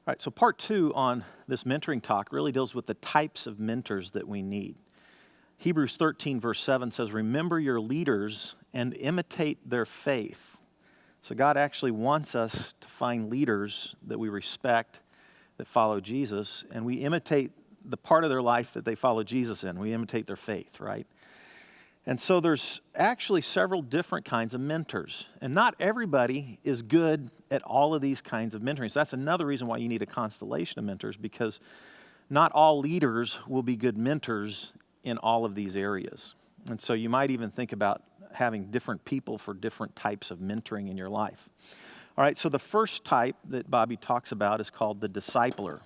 All right, so part 2 on this mentoring talk really deals with the types of mentors that we need. Hebrews 13 verse 7 says, "Remember your leaders and imitate their faith." So God actually wants us to find leaders that we respect, that follow Jesus, and we imitate the part of their life that they follow Jesus in. We imitate their faith, right? And so there's actually several different kinds of mentors. And not everybody is good at all of these kinds of mentoring. So that's another reason why you need a constellation of mentors, because not all leaders will be good mentors in all of these areas. And so you might even think about having different people for different types of mentoring in your life. All right, so the first type that Bobby talks about is called the discipler.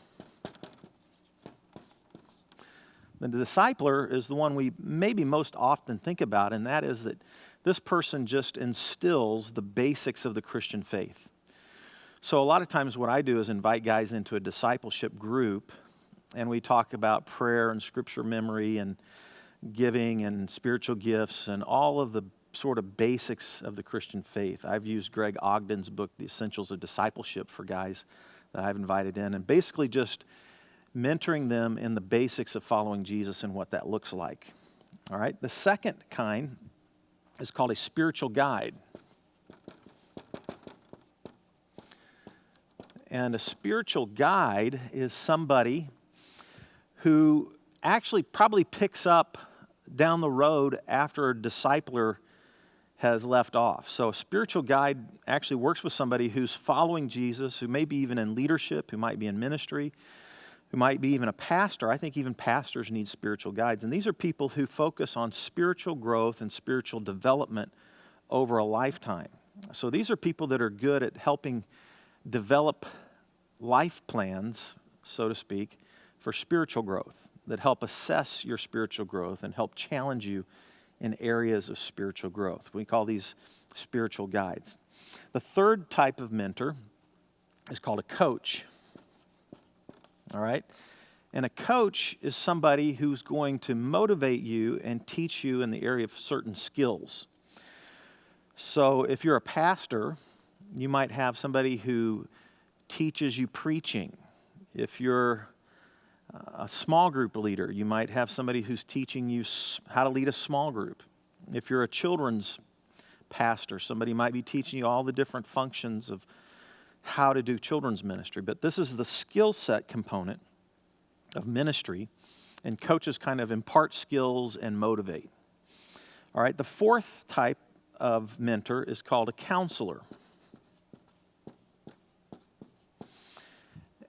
The discipler is the one we maybe most often think about, and that is that this person just instills the basics of the Christian faith. So a lot of times what I do is invite guys into a discipleship group, and we talk about prayer and scripture memory and giving and spiritual gifts and all of the sort of basics of the Christian faith. I've used Greg Ogden's book, The Essentials of Discipleship, for guys that I've invited in, and basically just mentoring them in the basics of following Jesus and what that looks like. All right. The second kind is called a spiritual guide. And a spiritual guide is somebody who actually probably picks up down the road after a discipler has left off. So a spiritual guide actually works with somebody who's following Jesus, who may be even in leadership, who might be in ministry, who might be even a pastor. I think even pastors need spiritual guides. And these are people who focus on spiritual growth and spiritual development over a lifetime. So these are people that are good at helping develop life plans, so to speak, for spiritual growth, that help assess your spiritual growth and help challenge you in areas of spiritual growth. We call these spiritual guides. The third type of mentor is called a coach. All right? And a coach is somebody who's going to motivate you and teach you in the area of certain skills. So if you're a pastor, you might have somebody who teaches you preaching. If you're a small group leader, you might have somebody who's teaching you how to lead a small group. If you're a children's pastor, somebody might be teaching you all the different functions of how to do children's ministry. But this is the skill set component of ministry, and coaches kind of impart skills and motivate. All right, the fourth type of mentor is called a counselor.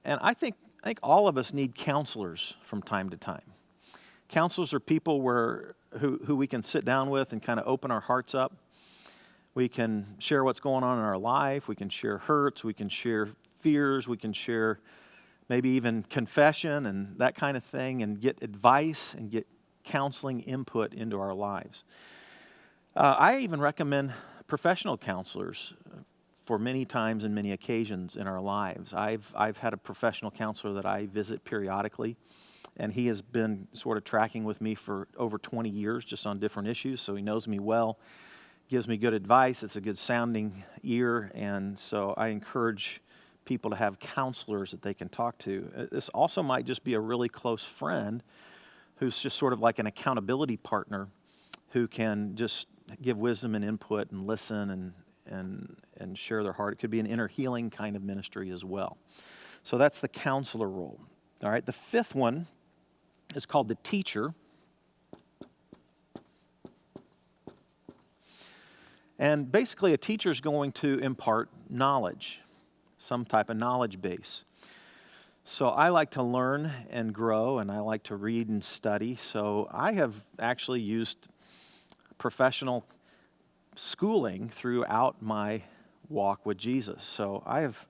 And I think all of us need counselors from time to time. Counselors are people who we can sit down with and kind of open our hearts up. We can share what's going on in our life. We can share hurts. We can share fears. We can share maybe even confession and that kind of thing, and get advice and get counseling input into our lives. I even recommend professional counselors for many times and many occasions in our lives. I've had a professional counselor that I visit periodically, and he has been sort of tracking with me for over 20 years just on different issues, so he knows me well. Gives me good advice. It's a good sounding ear, and so I encourage people to have counselors that they can talk to. This also might just be a really close friend who's just sort of like an accountability partner who can just give wisdom and input and listen and share their heart. It could be an inner healing kind of ministry as well. So that's the counselor role. All right, the fifth one is called the teacher. And basically, a teacher is going to impart knowledge, some type of knowledge base. So I like to learn and grow, and I like to read and study. So I have actually used professional schooling throughout my walk with Jesus. So I have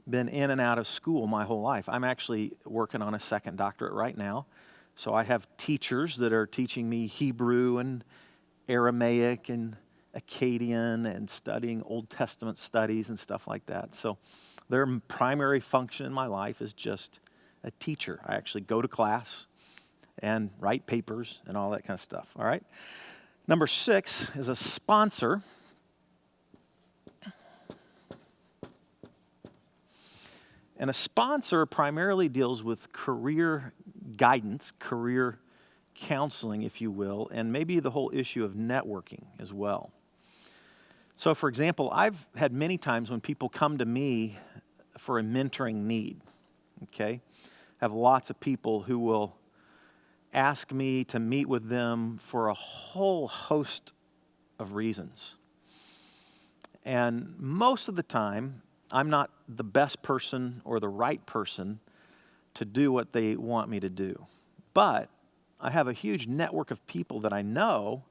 been in and out of school my whole life. I'm actually working on a second doctorate right now. So I have teachers that are teaching me Hebrew and Aramaic and Akkadian and studying Old Testament studies and stuff like that. So their primary function in my life is just a teacher. I actually go to class and write papers and all that kind of stuff. All right. Number 6 is a sponsor. And a sponsor primarily deals with career guidance, career counseling, if you will, and maybe the whole issue of networking as well. So, for example, I've had many times when people come to me for a mentoring need, okay? I have lots of people who will ask me to meet with them for a whole host of reasons. And most of the time, I'm not the best person or the right person to do what they want me to do. But I have a huge network of people that I know,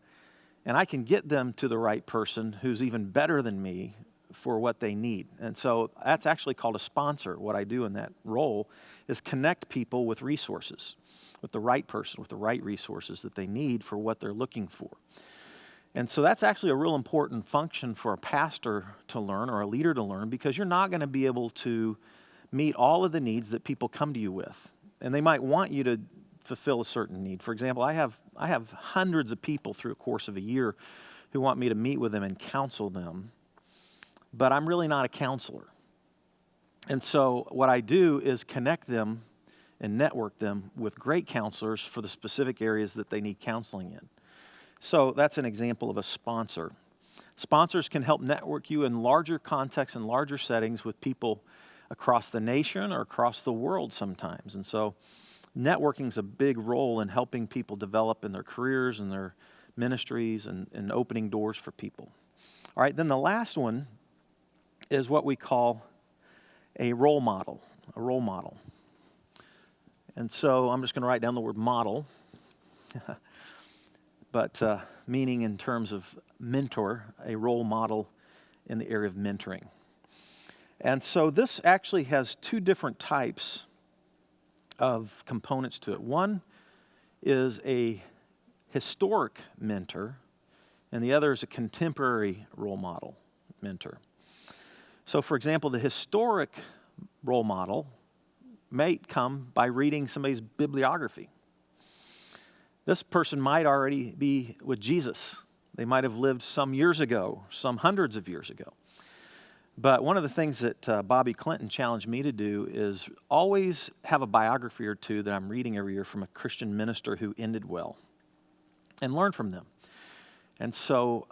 and I can get them to the right person who's even better than me for what they need. And so that's actually called a sponsor. What I do in that role is connect people with resources, with the right person, with the right resources that they need for what they're looking for. And so that's actually a real important function for a pastor to learn or a leader to learn, because you're not going to be able to meet all of the needs that people come to you with. And they might want you to fulfill a certain need. For example, I have hundreds of people through a course of a year who want me to meet with them and counsel them, but I'm really not a counselor. And so what I do is connect them and network them with great counselors for the specific areas that they need counseling in. So that's an example of a sponsor. Sponsors can help network you in larger contexts and larger settings with people across the nation or across the world sometimes. And so networking is a big role in helping people develop in their careers and their ministries and opening doors for people. All right, then the last one is what we call a role model, And so I'm just going to write down the word model, but meaning in terms of mentor, a role model in the area of mentoring. And so this actually has two different types of components to it. One is a historic mentor, and the other is a contemporary role model mentor. So, for example, the historic role model may come by reading somebody's bibliography. This person might already be with Jesus. They might have lived some years ago, some hundreds of years ago. But one of the things that Bobby Clinton challenged me to do is always have a biography or two that I'm reading every year from a Christian minister who ended well, and learn from them. And so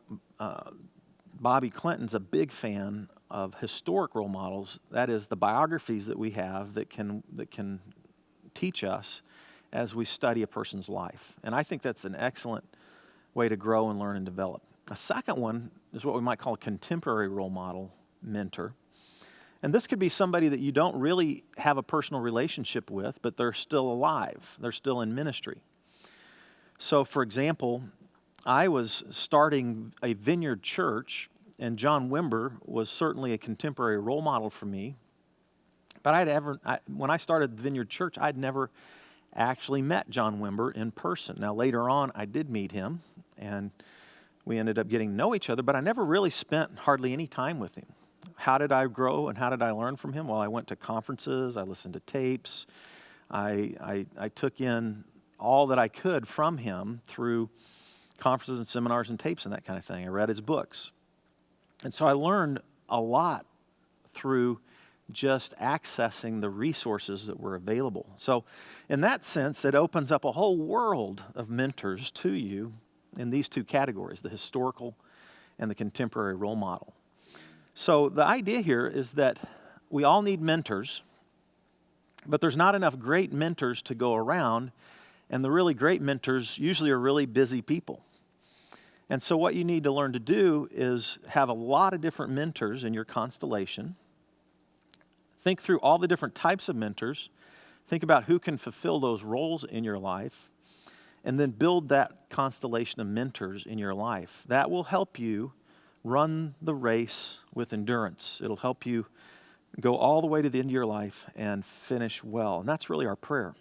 Bobby Clinton's a big fan of historic role models. That is, the biographies that we have that can teach us as we study a person's life. And I think that's an excellent way to grow and learn and develop. A second one is what we might call a contemporary role model mentor. And this could be somebody that you don't really have a personal relationship with, but they're still alive. They're still in ministry. So, for example, I was starting a Vineyard church, and John Wimber was certainly a contemporary role model for me. But when I started Vineyard Church, I'd never actually met John Wimber in person. Now, later on, I did meet him, and we ended up getting to know each other, but I never really spent hardly any time with him. How did I grow and how did I learn from him? Well, I went to conferences, I listened to tapes, I took in all that I could from him through conferences and seminars and tapes and that kind of thing. I read his books. And so I learned a lot through just accessing the resources that were available. So in that sense, it opens up a whole world of mentors to you in these two categories, the historical and the contemporary role model. So the idea here is that we all need mentors, but there's not enough great mentors to go around, and the really great mentors usually are really busy people. And so what you need to learn to do is have a lot of different mentors in your constellation. Think through all the different types of mentors. Think about who can fulfill those roles in your life, and then build that constellation of mentors in your life. That will help you run the race with endurance. It'll help you go all the way to the end of your life and finish well. And that's really our prayer,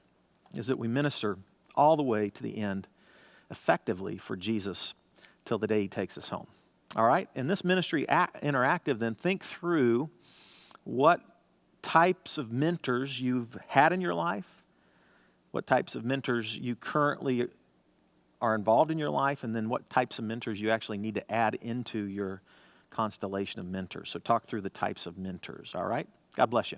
is that we minister all the way to the end effectively for Jesus till the day he takes us home. All right? In this ministry interactive, then think through what types of mentors you've had in your life, what types of mentors you currently are involved in your life, and then what types of mentors you actually need to add into your constellation of mentors. So talk through the types of mentors, all right? God bless you.